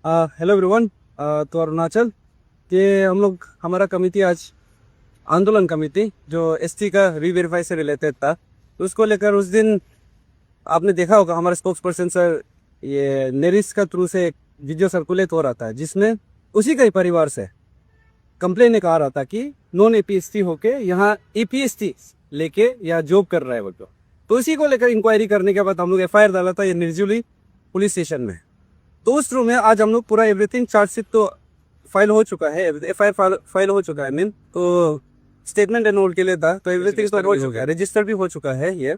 Hello everyone. तो अरुणाचल के हम लोग हमारा कमेटी आज आंदोलन कमेटी जो एसटी का रीवेरीफाई से रिलेटेड था, तो उसको लेकर उस दिन आपने देखा होगा हमारे स्पोक्स पर्सन सर ये नेरिस का थ्रू से एक वीडियो सर्कुलेट हो रहा था, जिसमें उसी का ही परिवार से कंप्लेन एक आ रहा था कि नॉन एपीएसटी होके यहाँ एपीएसटी लेके यहाँ जॉब कर रहा है वो। तो इसी को लेकर इंक्वायरी करने के बाद हम लोग एफआईआर डाला था ये निर्जुली पुलिस स्टेशन में। तो उस थ्रू में आज हम लोग पूरा एवरीथिंग चार्जशीट तो फाइल हो चुका है, एफआईआर फाइल हो चुका है, मीन तो स्टेटमेंट एनरोल के लिए था, तो एवरीथिंग तो हो चुका है, रजिस्टर भी हो चुका है ये।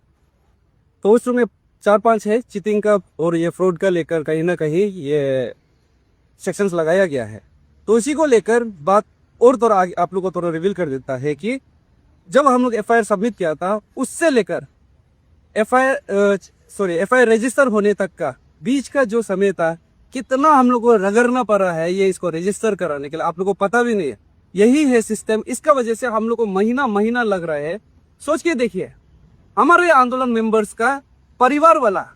तो उस थ्रू में 4-5 है चीटिंग का और ये फ्रॉड का लेकर कहीं ना कहीं ये सेक्शंस लगाया गया है। तो इसी को लेकर बात और थोड़ा आगे आप लोग को थोड़ा रिवील कर देता है कि जब हम लोग एफआईआर सबमिट किया था उससे लेकर एफआईआर रजिस्टर होने तक का बीच का जो समय था, कितना हम लोग को रगड़ना पड़ा है ये इसको रजिस्टर कराने के लिए, आप लोग को पता भी नहीं है। यही है सिस्टम, इसका वजह से हम लोग को महीना महीना लग रहा है। सोच के देखिए, हमारे आंदोलन मेंबर्स का परिवार वाला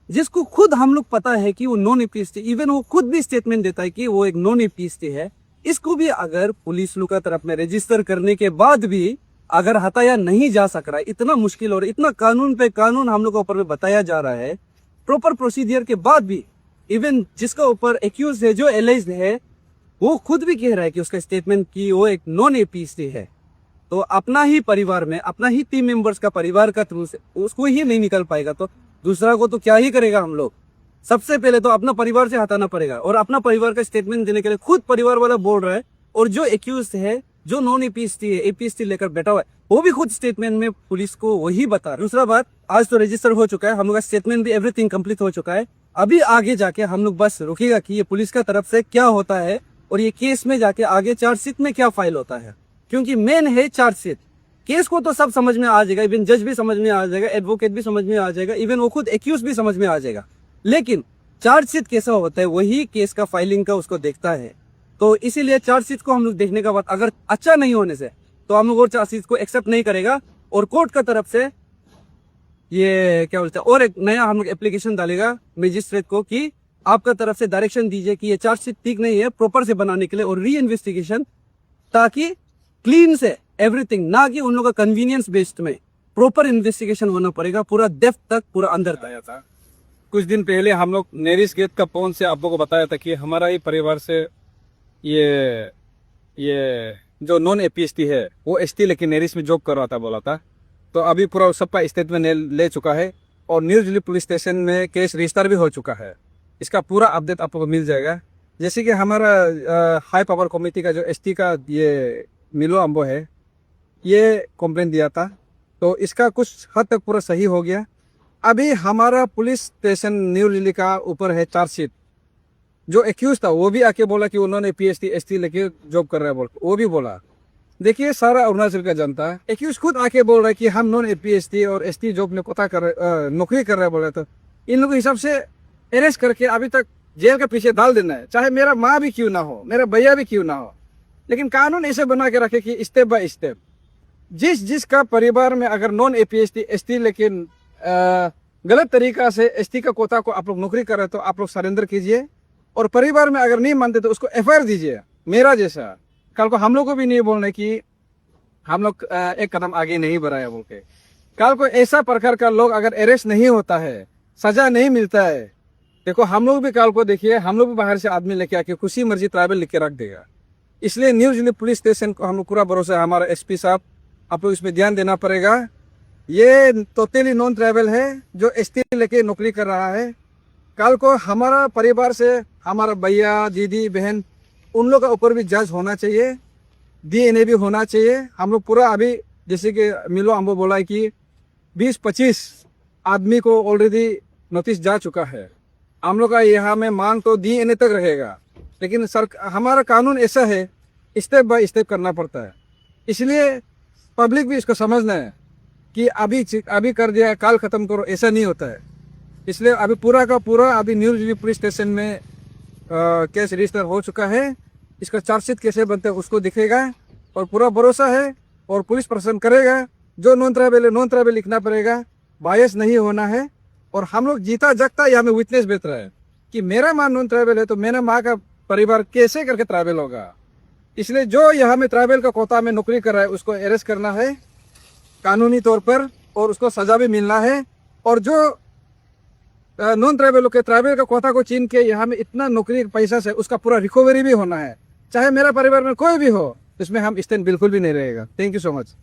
जिसको खुद हम लोग पता है कि वो नॉन एपीएसटी, इवन वो खुद भी स्टेटमेंट देता है कि वो एक नॉन एपीएसटी है, इसको भी अगर पुलिस लोग का तरफ में रजिस्टर करने के बाद भी अगर हटाया नहीं जा सक रहा है, इतना मुश्किल और इतना कानून पे कानून हम लोग को ऊपर में बताया जा रहा है, प्रॉपर प्रोसीजर के बाद भी इवन जिसका ऊपर एक्यूज है, जो एलाइज्ड है, वो खुद भी कह रहा है कि उसका स्टेटमेंट की वो एक नॉन एपीएसटी है। तो अपना ही परिवार में अपना ही टीम मेंबर्स का परिवार का थ्रू से उसको ही नहीं निकल पाएगा तो दूसरा को तो क्या ही करेगा। हम लोग सबसे पहले तो अपना परिवार से हटाना पड़ेगा, और अपना परिवार का स्टेटमेंट देने के लिए खुद परिवार वाला बोल रहा है, और जो एक्यूज है, जो नॉन एपीएसटी है, एपीएसटी लेकर बैठा हुआ है, वो भी खुद स्टेटमेंट में पुलिस को वही बता रहा है। दूसरा बात, आज तो रजिस्टर हो चुका है, हम लोग का स्टेटमेंट भी एवरीथिंग कंप्लीट हो चुका है। अभी आगे जाके हम लोग बस रुकेगा कि ये पुलिस का तरफ से क्या होता है और ये केस में जाके आगे चार्जशीट में क्या फाइल होता है, क्योंकि मेन है चार्जशीट। केस को तो सब समझ में आ जाएगा, इवन जज भी समझ में आ जाएगा, एडवोकेट भी समझ में आ जाएगा, इवन वो खुद एक्यूज भी समझ में आ जाएगा, लेकिन चार्जशीट कैसा होता है वही केस का फाइलिंग का उसको देखता है। तो इसीलिए चार्जशीट को हम लोग देखने का बाद अगर अच्छा नहीं होने से तो हम लोग और चार्जशीट को एक्सेप्ट नहीं करेगा, और कोर्ट का तरफ से ये क्या बोलते हैं और एक नया हम लोग एप्लीकेशन डालेगा मजिस्ट्रेट को कि आपका तरफ से डायरेक्शन दीजिए कि ये चार्जशीट ठीक नहीं है, प्रॉपर से बनाने के लिए, और री इन्वेस्टिगेशन, ताकि क्लीन से एवरीथिंग, ना कि उन लोगों का कन्वीनियंस बेस्ड में प्रॉपर इन्वेस्टिगेशन होना पड़ेगा, पूरा डेप्थ तक, पूरा अंदर तक। था कुछ दिन पहले हम लोग नेरिस गेट का फोन से आप लोगों को बताया था कि हमारा ही परिवार से ये जो नॉन एपीएसटी है वो एसटी लेकिन नेरिस में जॉब कर रहा था बोला था। तो अभी पूरा सबका स्टेटमेंट ले चुका है और न्यू दिल्ली पुलिस स्टेशन में केस रजिस्टर भी हो चुका है। इसका पूरा अपडेट आपको मिल जाएगा। जैसे कि हमारा हाई पावर कमेटी का जो एसटी का ये मिलो अम्बो है, ये कंप्लेंट दिया था, तो इसका कुछ हद तक पूरा सही हो गया। अभी हमारा पुलिस स्टेशन न्यू दिल्ली का ऊपर है चार्जशीट। जो एक्यूज था वो भी आके बोला कि उन्होंने पीएसटी एसटी लेके जॉब कर रहा है बोल, वो भी बोला। देखिए सारा अरुणाचल का जनता, एक्यूज खुद आके बोल रहा है कि हम नॉन पीएसटी और एसटी जॉब में कोता कर नौकरी कर रहा है बोल रहे। तो इन लोगों के हिसाब से अरेस्ट करके अभी तक जेल के पीछे डाल देना है, चाहे मेरा माँ भी क्यों ना हो, मेरा भैया भी क्यों ना हो। लेकिन कानून ऐसे बना के रखे कि स्टेप बाय स्टेप जिसका परिवार में अगर नॉन एपीएसटी एसटी लेकिन गलत तरीका से एसटी का कोटा को आप लोग नौकरी कर रहे तो आप लोग सरेंडर कीजिए, और परिवार में अगर नहीं मानते तो उसको एफआईआर दीजिए। मेरा जैसा कल को हम लोग को भी नहीं बोलना कि हम लोग एक कदम आगे नहीं बढ़ाया बोल के। कल को ऐसा प्रकार का लोग अगर अरेस्ट नहीं होता है, सजा नहीं मिलता है, देखो हम लोग भी कल को देखिए, हम लोग भी बाहर से आदमी लेके आके खुशी मर्जी ट्राइबल लिख के रख देगा। इसलिए न्यू दिल्ली पुलिस स्टेशन को हम लोग पूरा भरोसा है, हमारा एसपी साहब, आप लोग इसमें ध्यान देना पड़ेगा। ये टोटली नॉन ट्राइबल है जो एसटी लेके नौकरी कर रहा है। कल को हमारा परिवार से हमारा भैया दीदी बहन उन लोग का ऊपर भी जज होना चाहिए, डीएनए भी होना चाहिए। हम लोग पूरा अभी जैसे कि मिलो अम्बो बोला है कि 20-25 आदमी को ऑलरेडी नोटिस जा चुका है। हम लोग का यहाँ में मांग तो डीएनए तक रहेगा, लेकिन हमारा कानून ऐसा है, स्टेप बाय स्टेप करना पड़ता है। इसलिए पब्लिक भी इसको समझना है कि अभी कर दिया कल खत्म करो, ऐसा नहीं होता है। इसलिए अभी पूरा का पूरा अभी न्यू दिल्ली पुलिस स्टेशन में केस रजिस्टर हो चुका है। इसका चार्जशीट कैसे बनता है उसको दिखेगा, और पूरा भरोसा है और पुलिस प्रशासन करेगा। जो नॉन ट्राइबल है नॉन ट्राइबल लिखना पड़ेगा, बायस नहीं होना है। और हम लोग जीता जगता यहाँ में विटनेस बैठ रहा है, कि मेरा माँ नॉन ट्राइबल है तो मेरा माँ का परिवार कैसे करके ट्राइबल होगा। इसलिए जो यहाँ में ट्राइबल का कोटा में नौकरी कर रहा है उसको अरेस्ट करना है कानूनी तौर पर, और उसको सजा भी मिलना है। और जो नॉन ट्राइबल के ट्राइबल का कोटा को छीन के यहाँ में इतना नौकरी पैसा से उसका पूरा रिकवरी भी होना है, चाहे मेरा परिवार में कोई भी हो, इसमें हम स्टैंड बिल्कुल भी नहीं रहेगा। Thank you so much.